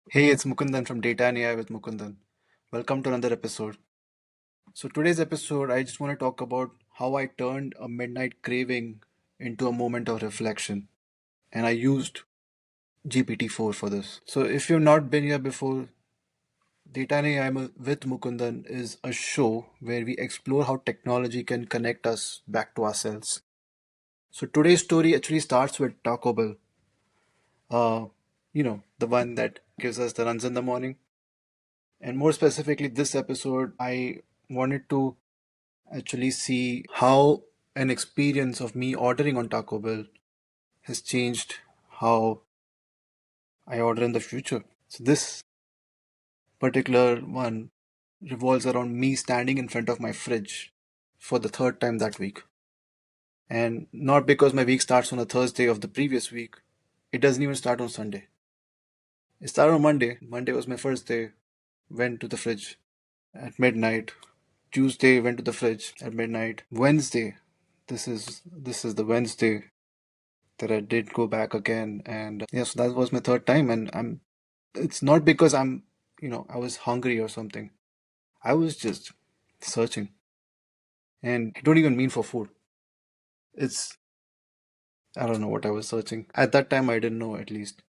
Hey, it's Mukundan from Data and AI with Mukundan. Welcome to another episode. So, today's episode, I just want to talk about how I turned a midnight craving into a moment of reflection. And I used GPT-4 for this. So, if you've not been here before, Data and AI with Mukundan is a show where we explore how technology can connect us back to ourselves. So, today's story actually starts with Taco Bell. The one that gives us the runs in the morning. And more specifically, this episode, I wanted to actually see how an experience of me ordering on Taco Bell has changed how I order in the future. So, this particular one revolves around me standing in front of my fridge for the third time that week. And not because my week starts on a Thursday of the previous week, it doesn't even start on Sunday. It started on Monday. Monday was my first day. Went to the fridge at midnight. Tuesday went to the fridge at midnight. Wednesday, this is the Wednesday that I did go back again, and yes, that was my third time. And it's not because I was hungry or something. I was just searching, and I don't even mean for food. It's I don't know what I was searching at that time. I didn't know at least.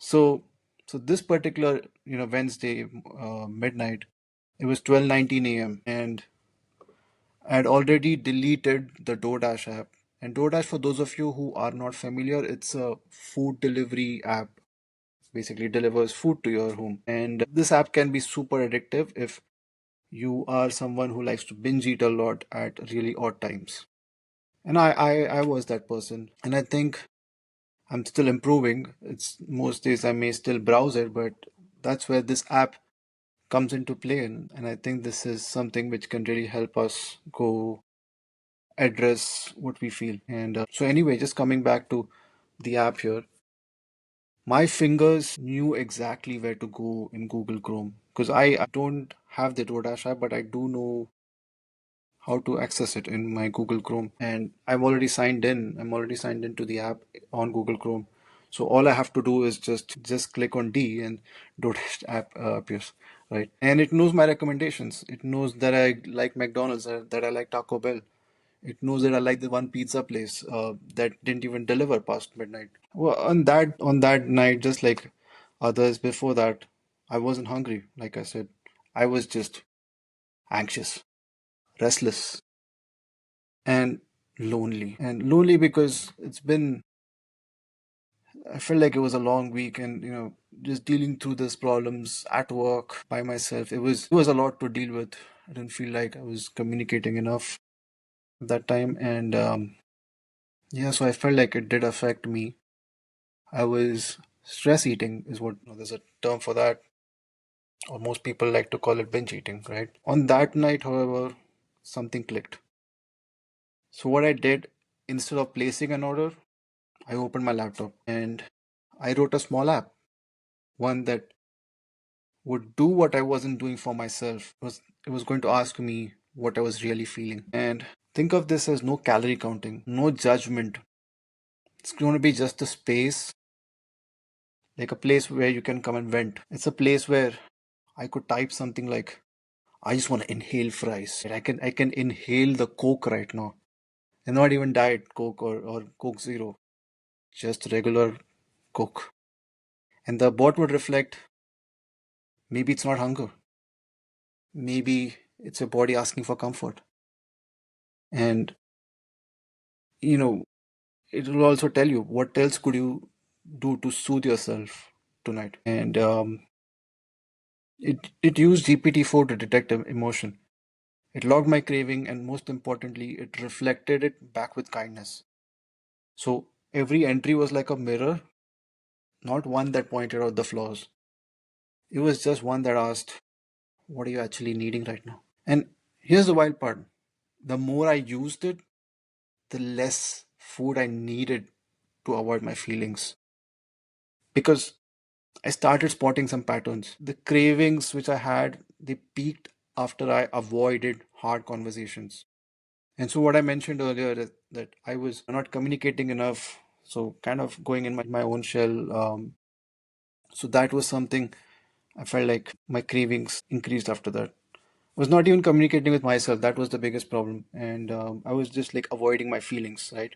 So, so this particular Wednesday midnight, it was 12:19 a.m. and I had already deleted the DoorDash app. And DoorDash, for those of you who are not familiar, it's a food delivery app. Basically delivers food to your home. And this app can be super addictive if you are someone who likes to binge eat a lot at really odd times. And I was that person. And I think I'm still improving. It's most days I may still browse it, but that's where this app comes into play. And I think this is something which can really help us go address what we feel. And so, anyway, just coming back to the app here, my fingers knew exactly where to go in Google Chrome because I don't have the DoorDash app, but I do know how to access it in my Google Chrome. And I'm already signed in. I'm already signed into the app on Google Chrome. So all I have to do is just click on D and DoorDash app appears, right? And it knows my recommendations. It knows that I like McDonald's, that I like Taco Bell. It knows that I like the one pizza place that didn't even deliver past midnight. Well, on that night, just like others before that, I wasn't hungry. Like I said, I was just anxious, restless, and lonely. And lonely because I felt like it was a long week, and just dealing through these problems at work by myself. It was a lot to deal with. I didn't feel like I was communicating enough at that time, and yeah, so I felt like it did affect me. I was stress eating is what there's a term for that, or most people like to call it binge eating, right? On that night, however, something clicked. So what I did, instead of placing an order, I opened my laptop and I wrote a small app, one that would do what I wasn't doing for myself. It was going to ask me what I was really feeling. And think of this as no calorie counting, no judgment. It's going to be just a space, like a place where you can come and vent. It's a place where I could type something like, I just want to inhale fries. I can inhale the Coke right now. And not even Diet Coke or Coke Zero. Just regular Coke. And the bot would reflect, maybe it's not hunger. Maybe it's your body asking for comfort. And you know, it will also tell you what else could you do to soothe yourself tonight. And it used GPT-4 to detect emotion. It logged my craving, and most importantly, it reflected it back with kindness. So every entry was like a mirror, not one that pointed out the flaws. It was just one that asked, what are you actually needing right now? And here's the wild part, the more I used it, the less food I needed to avoid my feelings. Because I started spotting some patterns. The cravings which I had, they peaked after I avoided hard conversations. And so, what I mentioned earlier is that I was not communicating enough, so kind of going in my own shell. So that was something I felt like my cravings increased after that. I was not even communicating with myself. That was the biggest problem. And I was just like avoiding my feelings, right?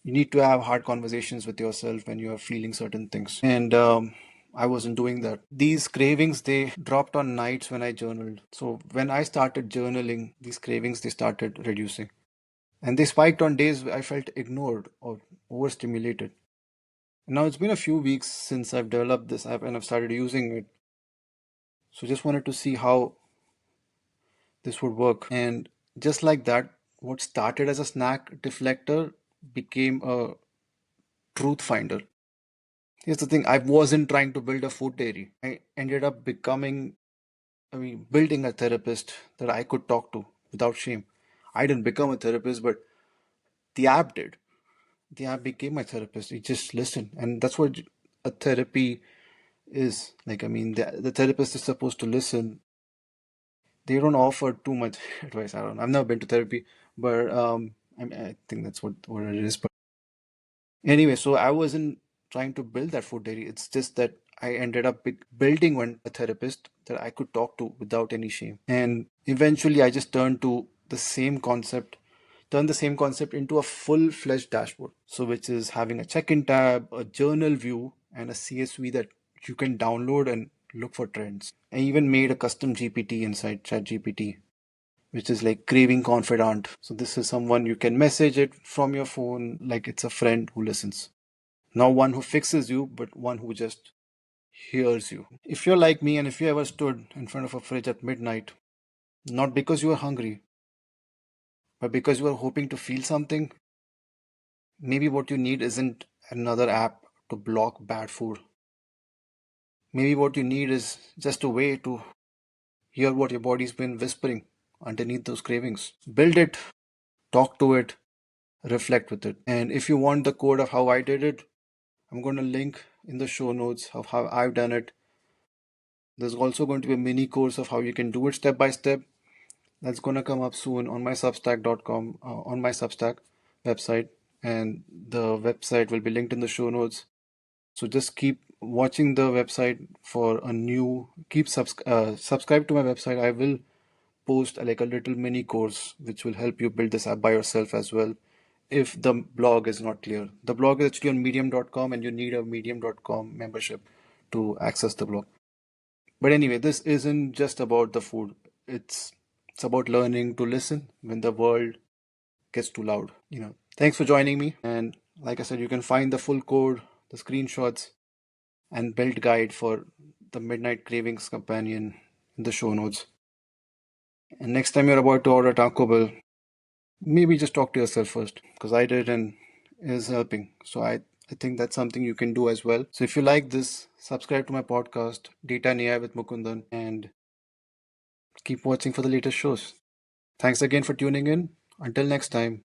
You need to have hard conversations with yourself when you are feeling certain things. And I wasn't doing that. These cravings, they dropped on nights when I journaled. So when I started journaling, these cravings, they started reducing. And they spiked on days I felt ignored or overstimulated. And now it's been a few weeks since I've developed this app and I've started using it. So just wanted to see how this would work. And just like that, what started as a snack deflector became a truth finder. Here's the thing, I wasn't trying to build a food diary. I ended up building a therapist that I could talk to without shame. I didn't become a therapist, but the app did. The app became my therapist. It just listened. And that's what a therapy is. Like, the therapist is supposed to listen. They don't offer too much advice. I don't know. I've never been to therapy, but I think that's what it is. But anyway, so I wasn't trying to build that food diary. It's just that I ended up building a therapist that I could talk to without any shame. And eventually, I just turned the same concept into a full-fledged dashboard. So, which is having a check-in tab, a journal view, and a CSV that you can download and look for trends. I even made a custom GPT inside ChatGPT, which is like craving confidant. So this is someone you can message it from your phone like it's a friend who listens. Not one who fixes you, but one who just hears you. If you're like me and if you ever stood in front of a fridge at midnight, not because you were hungry, but because you were hoping to feel something, maybe what you need isn't another app to block bad food. Maybe what you need is just a way to hear what your body's been whispering underneath those cravings. Build it, talk to it, reflect with it. And if you want the code of how I did it, I'm going to link in the show notes of how I've done it. There's also going to be a mini course of how you can do it step by step. That's going to come up soon on my substack.com, on my Substack website. And the website will be linked in the show notes. So just keep watching the website for a new, subscribe to my website. I will post like a little mini course which will help you build this app by yourself as well if the blog is not clear. The blog is actually on medium.com and you need a medium.com membership to access the blog. But anyway, this isn't just about the food. It's about learning to listen when the world gets too loud. Thanks for joining me. And like I said, you can find the full code, the screenshots, and build guide for the Midnight Cravings Companion in the show notes. And next time you're about to order Taco Bell, maybe just talk to yourself first, because I did and it is helping. So I think that's something you can do as well. So if you like this, subscribe to my podcast, Data and AI with Mukundan, and keep watching for the latest shows. Thanks again for tuning in. Until next time.